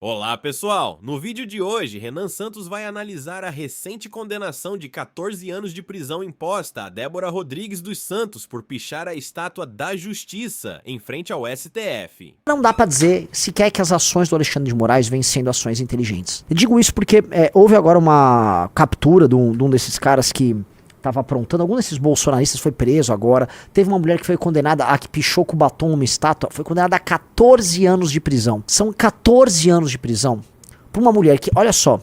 Olá pessoal, no vídeo de hoje, Renan Santos vai analisar a recente condenação de 14 anos de prisão imposta a Débora Rodrigues dos Santos por pichar a estátua da Justiça em frente ao STF. Não dá pra dizer sequer que as ações do Alexandre de Moraes vêm sendo ações inteligentes. Eu digo isso porque houve agora uma captura de um desses caras que tava aprontando, algum desses bolsonaristas foi preso agora. Teve uma mulher que foi condenada, a que pichou com batom uma estátua, foi condenada a 14 anos de prisão. São 14 anos de prisão pra uma mulher que, olha só,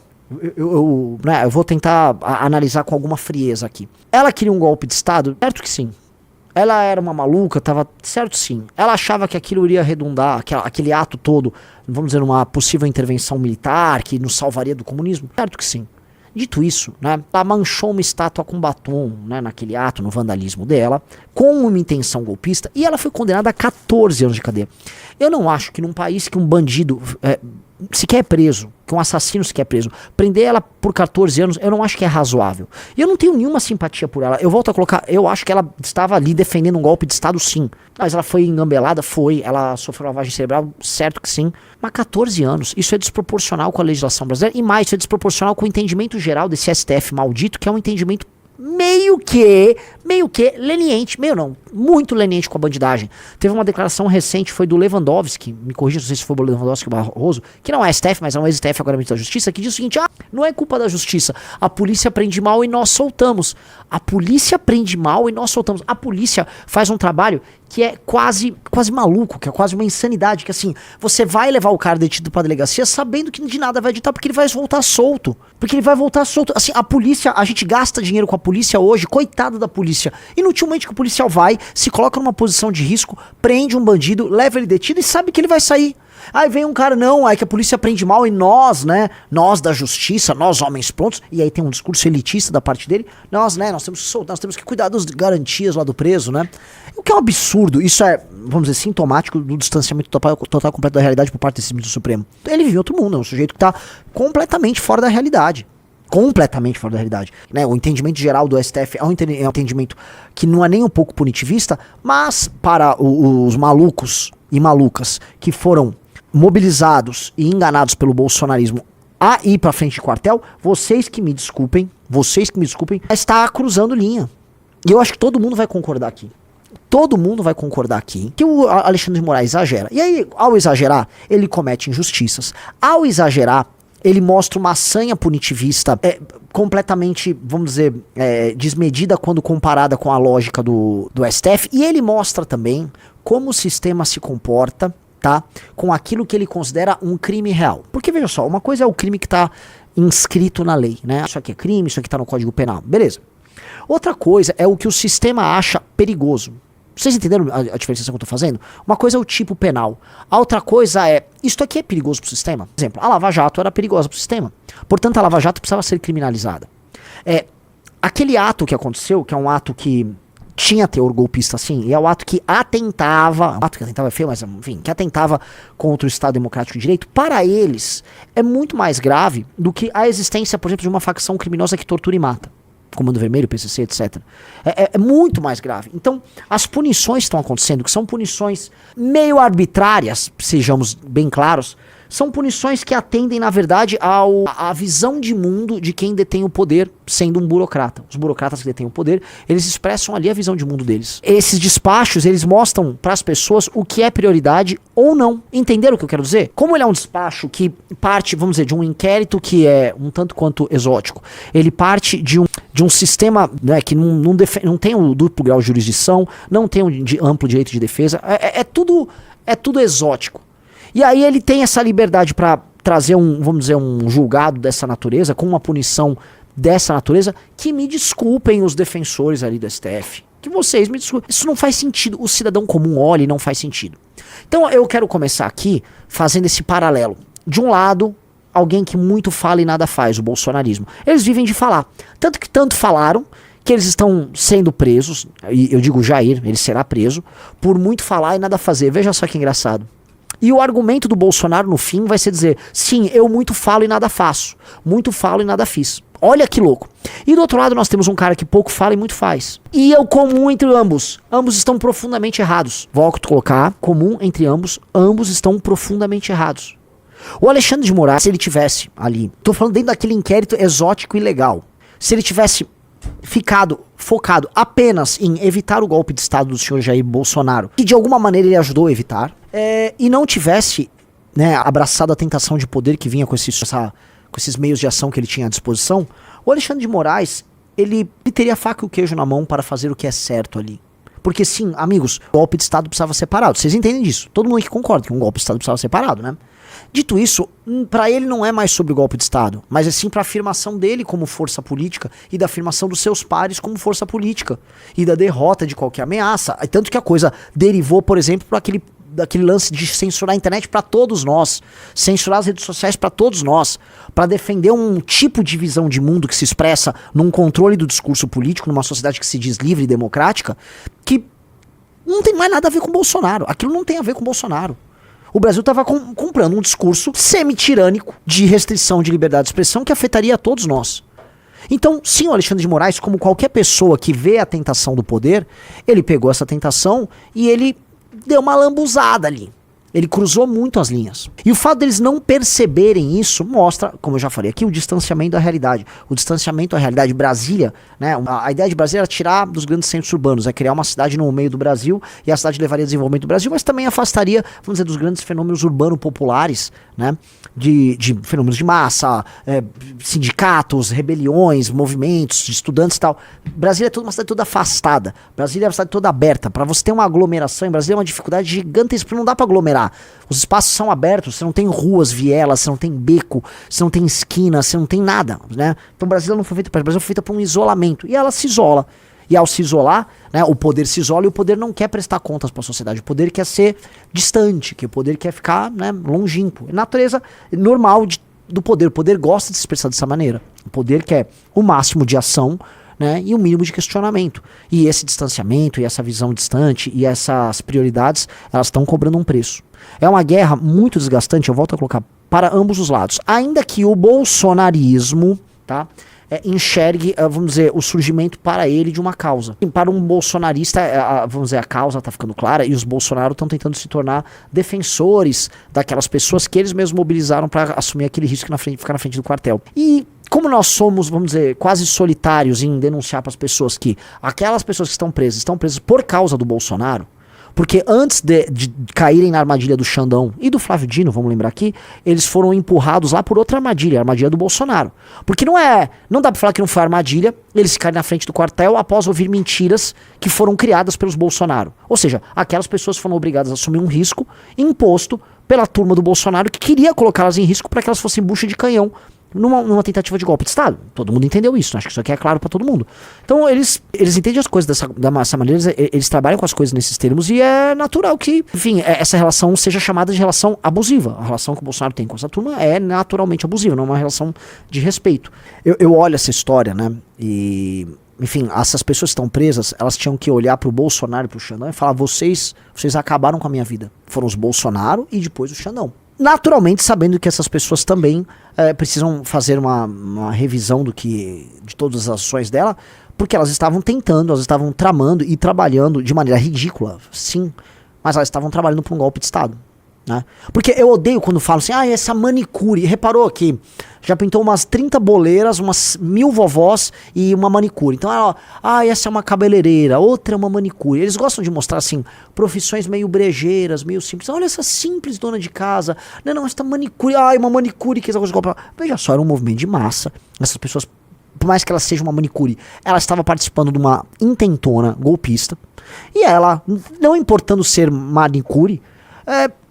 eu vou tentar analisar com alguma frieza aqui. Ela queria um golpe de Estado? Certo que sim. Ela era uma maluca, tava certo sim. Ela achava que aquilo iria redundar, aquele ato todo, vamos dizer, uma possível intervenção militar que nos salvaria do comunismo? Certo que sim. Dito isso, né, ela manchou uma estátua com batom, né, naquele ato, no vandalismo dela, com uma intenção golpista, e ela foi condenada a 14 anos de cadeia. Eu não acho que num país que um bandido sequer é preso, que um assassino sequer é preso, prender ela por 14 anos, eu não acho que é razoável. E eu não tenho nenhuma simpatia por ela. Eu volto a colocar, eu acho que ela estava ali defendendo um golpe de Estado, sim. Mas ela foi engambelada, foi. Ela sofreu lavagem cerebral, certo que sim. Mas 14 anos, isso é desproporcional com a legislação brasileira. E mais, isso é desproporcional com o entendimento geral desse STF maldito, que é um entendimento meio que leniente, meio não, muito leniente com a bandidagem. Teve uma declaração recente, foi do Lewandowski, me corrija, não sei se foi o Lewandowski ou o Barroso, que não é STF, mas é um ex-STF, agora ministro da Justiça, que diz o seguinte: não é culpa da Justiça, a polícia prende mal e nós soltamos. A polícia prende mal e nós soltamos. A polícia faz um trabalho que é quase maluco, que é quase uma insanidade, que assim, você vai levar o cara detido pra delegacia sabendo que de nada vai adiantar, porque ele vai voltar solto. Porque ele vai voltar solto. Assim, a polícia, a gente gasta dinheiro com a polícia hoje, coitado da polícia. Inutilmente que o policial vai, se coloca numa posição de risco, prende um bandido, leva ele detido e sabe que ele vai sair. Aí vem um cara, não, aí que a polícia prende mal e nós, né, nós da justiça, nós homens prontos, e aí tem um discurso elitista da parte dele, nós temos que soltar, nós temos que cuidar das garantias lá do preso, né, o que é um absurdo. Isso é, vamos dizer, sintomático do distanciamento total completo da realidade por parte desse ministro Supremo. Ele vive em outro mundo, é um sujeito que tá completamente fora da realidade. Completamente fora da realidade, né? O entendimento geral do STF é um entendimento que não é nem um pouco punitivista, mas para os malucos e malucas que foram mobilizados e enganados pelo bolsonarismo a ir pra frente de quartel, vocês que me desculpem, está cruzando linha. E eu acho que todo mundo vai concordar aqui. Todo mundo vai concordar aqui que o Alexandre de Moraes exagera. E aí, ao exagerar, ele comete injustiças. Ao exagerar, ele mostra uma sanha punitivista completamente, vamos dizer, desmedida quando comparada com a lógica do STF. E ele mostra também como o sistema se comporta, tá, com aquilo que ele considera um crime real. Porque, veja só, uma coisa é o crime que está inscrito na lei, né? Isso aqui é crime, isso aqui está no Código Penal. Beleza. Outra coisa é o que o sistema acha perigoso. Vocês entenderam a diferenciação que eu tô fazendo? Uma coisa é o tipo penal. A outra coisa é, isto aqui é perigoso pro sistema? Por exemplo, a Lava Jato era perigosa pro sistema. Portanto, a Lava Jato precisava ser criminalizada. Aquele ato que aconteceu, que é um ato que tinha teor golpista sim, e é o ato que atentava, é feio, mas enfim, que atentava contra o Estado Democrático de Direito, para eles é muito mais grave do que a existência, por exemplo, de uma facção criminosa que tortura e mata. Comando Vermelho, PCC, etc. É muito mais grave. Então, as punições que estão acontecendo, que são punições meio arbitrárias, sejamos bem claros, são punições que atendem, na verdade, à visão de mundo de quem detém o poder, sendo um burocrata. Os burocratas que detêm o poder, eles expressam ali a visão de mundo deles. Esses despachos, eles mostram para as pessoas o que é prioridade ou não. Entenderam o que eu quero dizer? Como ele é um despacho que parte, vamos dizer, de um inquérito que é um tanto quanto exótico, ele parte de um sistema, né, que não tem um duplo grau de jurisdição, não tem um amplo direito de defesa, é tudo exótico. E aí ele tem essa liberdade para trazer vamos dizer, um julgado dessa natureza, com uma punição dessa natureza, que me desculpem os defensores ali do STF. Que vocês me desculpem. Isso não faz sentido. O cidadão comum olha e não faz sentido. Então eu quero começar aqui fazendo esse paralelo. De um lado, alguém que muito fala e nada faz, o bolsonarismo. Eles vivem de falar. Tanto que tanto falaram que eles estão sendo presos, e eu digo Jair, ele será preso, por muito falar e nada fazer. Veja só que engraçado. E o argumento do Bolsonaro no fim vai ser dizer, sim, eu muito falo e nada faço. Muito falo e nada fiz. Olha que louco. E do outro lado nós temos um cara que pouco fala e muito faz. E é o comum entre ambos. Ambos estão profundamente errados. Volto a colocar, comum entre ambos estão profundamente errados. O Alexandre de Moraes, se ele tivesse ali, tô falando dentro daquele inquérito exótico e legal, se ele tivesse ficado focado apenas em evitar o golpe de Estado do senhor Jair Bolsonaro, que de alguma maneira ele ajudou a evitar, e não tivesse, né, abraçado a tentação de poder que vinha com esses meios de ação que ele tinha à disposição, o Alexandre de Moraes, ele teria a faca e o queijo na mão para fazer o que é certo ali. Porque sim, amigos, o golpe de Estado precisava ser parado. Vocês entendem disso? Todo mundo aqui concorda que um golpe de Estado precisava ser parado, né? Dito isso, para ele não é mais sobre o golpe de Estado, mas é sim para a afirmação dele como força política e da afirmação dos seus pares como força política e da derrota de qualquer ameaça. Tanto que a coisa derivou, por exemplo, para daquele lance de censurar a internet para todos nós, censurar as redes sociais para todos nós, para defender um tipo de visão de mundo que se expressa num controle do discurso político, numa sociedade que se diz livre e democrática, que não tem mais nada a ver com Bolsonaro. Aquilo não tem a ver com Bolsonaro. O Brasil estava comprando um discurso semi-tirânico de restrição de liberdade de expressão que afetaria a todos nós. Então, sim, o Alexandre de Moraes, como qualquer pessoa que vê a tentação do poder, ele pegou essa tentação e ele deu uma lambuzada ali. Ele cruzou muito as linhas. E o fato deles não perceberem isso mostra, como eu já falei aqui, o distanciamento da realidade. O distanciamento da realidade. Brasília, né? A ideia de Brasília era tirar dos grandes centros urbanos, é criar uma cidade no meio do Brasil, e a cidade levaria desenvolvimento do Brasil, mas também afastaria, vamos dizer, dos grandes fenômenos urbano-populares, né? De fenômenos de massa, sindicatos, rebeliões, movimentos de estudantes e tal. Brasília é uma cidade toda afastada. Brasília é uma cidade toda aberta. Para você ter uma aglomeração em Brasília é uma dificuldade gigantesca, porque não dá para aglomerar. Os espaços são abertos, você não tem ruas, vielas, você não tem beco, você não tem esquina, você não tem nada, né? Então Brasília não foi feita para Brasília, foi feita para um isolamento. E ela se isola. E ao se isolar, né, o poder se isola e o poder não quer prestar contas para a sociedade. O poder quer ser distante, que o poder quer ficar, né, longínquo. É natureza normal do poder. O poder gosta de se expressar dessa maneira. O poder quer o máximo de ação, né, e o mínimo de questionamento. E esse distanciamento, e essa visão distante, e essas prioridades, elas estão cobrando um preço. É uma guerra muito desgastante, eu volto a colocar, para ambos os lados. Ainda que o bolsonarismo, tá, enxergue, vamos dizer, o surgimento para ele de uma causa. E para um bolsonarista, vamos dizer, a causa está ficando clara e os Bolsonaro estão tentando se tornar defensores daquelas pessoas que eles mesmos mobilizaram para assumir aquele risco de ficar na frente do quartel. E como nós somos, vamos dizer, quase solitários em denunciar para as pessoas que aquelas pessoas que estão presas por causa do Bolsonaro, porque antes de caírem na armadilha do Xandão e do Flávio Dino, vamos lembrar aqui, eles foram empurrados lá por outra armadilha, a armadilha do Bolsonaro. Porque não dá pra falar que não foi armadilha, eles ficarem na frente do quartel após ouvir mentiras que foram criadas pelos Bolsonaro. Ou seja, aquelas pessoas foram obrigadas a assumir um risco imposto pela turma do Bolsonaro que queria colocá-las em risco para que elas fossem bucha de canhão numa tentativa de golpe de Estado. Todo mundo entendeu isso, acho que isso aqui é claro pra todo mundo. Então eles entendem as coisas dessa maneira, eles trabalham com as coisas nesses termos e é natural que, enfim, essa relação seja chamada de relação abusiva. A relação que o Bolsonaro tem com essa turma é naturalmente abusiva, não é uma relação de respeito. Eu olho essa história, né, e... Enfim, essas pessoas que estão presas, elas tinham que olhar pro Bolsonaro e pro Xandão e falar, vocês acabaram com a minha vida. Foram os Bolsonaro e depois o Xandão. Naturalmente sabendo que essas pessoas também precisam fazer uma revisão de todas as ações dela, porque elas estavam tentando, elas estavam tramando e trabalhando de maneira ridícula, sim, mas elas estavam trabalhando para um golpe de Estado, né? Porque eu odeio quando falam assim, essa manicure, reparou que já pintou umas 30 boleiras, umas 1000 vovós e uma manicure. Então essa é uma cabeleireira, outra é uma manicure. Eles gostam de mostrar assim, profissões meio brejeiras, meio simples. Olha essa simples dona de casa. Não, essa manicure, uma manicure que eles gostam. Veja só, era um movimento de massa. Essas pessoas, por mais que ela seja uma manicure, ela estava participando de uma intentona golpista. E ela, não importando ser manicure,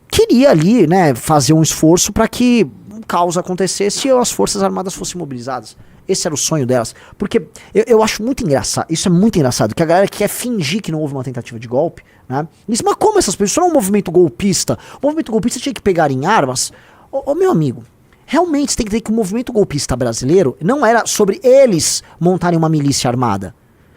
queria ali, né, fazer um esforço para que caos acontecesse e as forças armadas fossem mobilizadas. Esse era o sonho delas. Porque eu acho muito engraçado, isso é muito engraçado, que a galera quer fingir que não houve uma tentativa de golpe, né? Mas como essas pessoas? Isso não é um movimento golpista. O movimento golpista tinha que pegar em armas. Meu amigo, realmente você tem que dizer que o movimento golpista brasileiro não era sobre eles montarem uma milícia armada.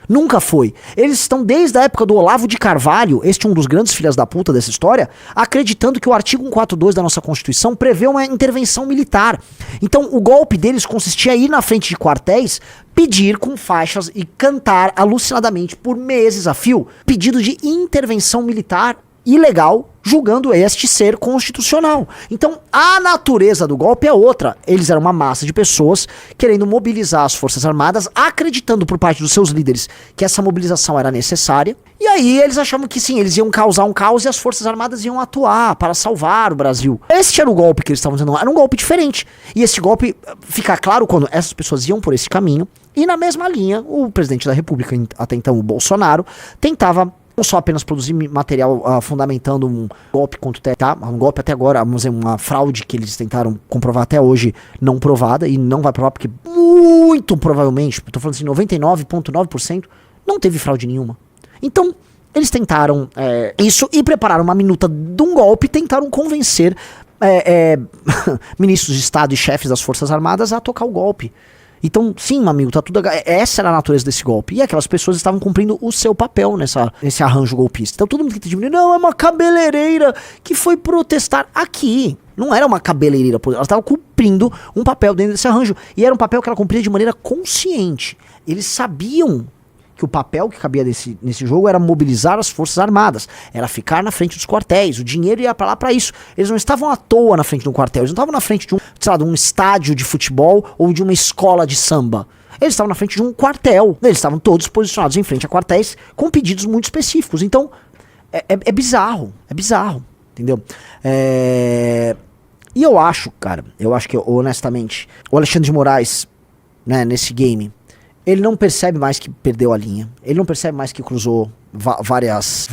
Nunca foi. Eles estão desde a época do Olavo de Carvalho, este é um dos grandes filhas da puta dessa história, acreditando que o artigo 142 da nossa Constituição prevê uma intervenção militar. Então o golpe deles consistia em ir na frente de quartéis, pedir com faixas e cantar alucinadamente por meses a fio, pedido de intervenção militar ilegal, julgando este ser constitucional. Então, a natureza do golpe é outra. Eles eram uma massa de pessoas querendo mobilizar as Forças Armadas, acreditando por parte dos seus líderes que essa mobilização era necessária. E aí eles achavam que sim, eles iam causar um caos e as Forças Armadas iam atuar para salvar o Brasil. Este era o golpe que eles estavam dizendo, era um golpe diferente. E esse golpe fica claro quando essas pessoas iam por esse caminho. E na mesma linha, o presidente da República, até então o Bolsonaro, tentava não só apenas produzir material fundamentando um golpe contra o TSE, tá? Um golpe até agora, vamos dizer, uma fraude que eles tentaram comprovar até hoje, não provada, e não vai provar porque muito provavelmente, estou falando assim, 99,9%, não teve fraude nenhuma. Então, eles tentaram isso e prepararam uma minuta de um golpe e tentaram convencer ministros de Estado e chefes das Forças Armadas a tocar o golpe. Então, sim, meu amigo, tá tudo. Essa era a natureza desse golpe. E aquelas pessoas estavam cumprindo o seu papel nesse arranjo golpista. Então todo mundo que tá diminuindo, não, é uma cabeleireira que foi protestar aqui. Não era uma cabeleireira, ela estava cumprindo um papel dentro desse arranjo. E era um papel que ela cumpria de maneira consciente. Eles sabiam que o papel que cabia nesse jogo era mobilizar as Forças Armadas, era ficar na frente dos quartéis, o dinheiro ia pra lá pra isso. Eles não estavam à toa na frente de um quartel, eles não estavam na frente de um estádio de futebol ou de uma escola de samba. Eles estavam na frente de um quartel, eles estavam todos posicionados em frente a quartéis com pedidos muito específicos. Então, é bizarro, entendeu? E eu acho, cara, que honestamente, o Alexandre de Moraes, né, nesse game, ele não percebe mais que perdeu a linha. Ele não percebe mais que cruzou várias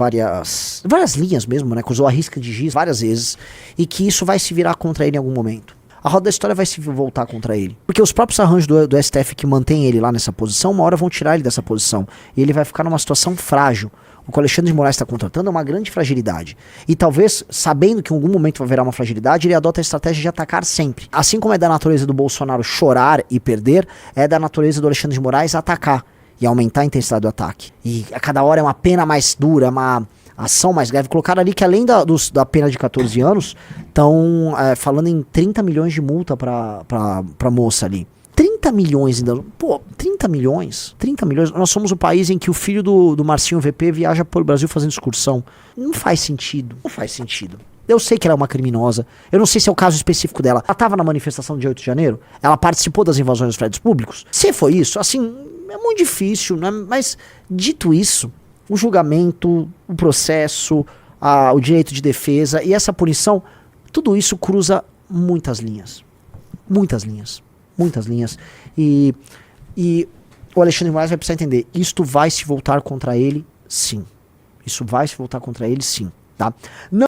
linhas mesmo, né? Cruzou a risca de giz várias vezes. E que isso vai se virar contra ele em algum momento. A roda da história vai se voltar contra ele. Porque os próprios arranjos do STF que mantém ele lá nessa posição, uma hora vão tirar ele dessa posição. E ele vai ficar numa situação frágil. O que o Alexandre de Moraes está contratando é uma grande fragilidade. E talvez, sabendo que em algum momento vai virar uma fragilidade, ele adota a estratégia de atacar sempre. Assim como é da natureza do Bolsonaro chorar e perder, é da natureza do Alexandre de Moraes atacar e aumentar a intensidade do ataque. E a cada hora é uma pena mais dura, uma ação mais grave. Colocaram ali que além da pena de 14 anos, estão falando em 30 milhões de multa pra moça ali. 30 milhões ainda. Pô, 30 milhões. Nós somos o país em que o filho do Marcinho VP viaja pelo Brasil fazendo excursão. Não faz sentido. Eu sei que ela é uma criminosa. Eu não sei se é o caso específico dela. Ela estava na manifestação do dia 8 de janeiro? Ela participou das invasões dos prédios públicos? Se foi isso, assim, é muito difícil, né? Mas, dito isso, o julgamento, o processo, o direito de defesa e essa punição, tudo isso cruza muitas linhas. E o Alexandre de Moraes vai precisar entender, isto vai se voltar contra ele, sim. Tá? Não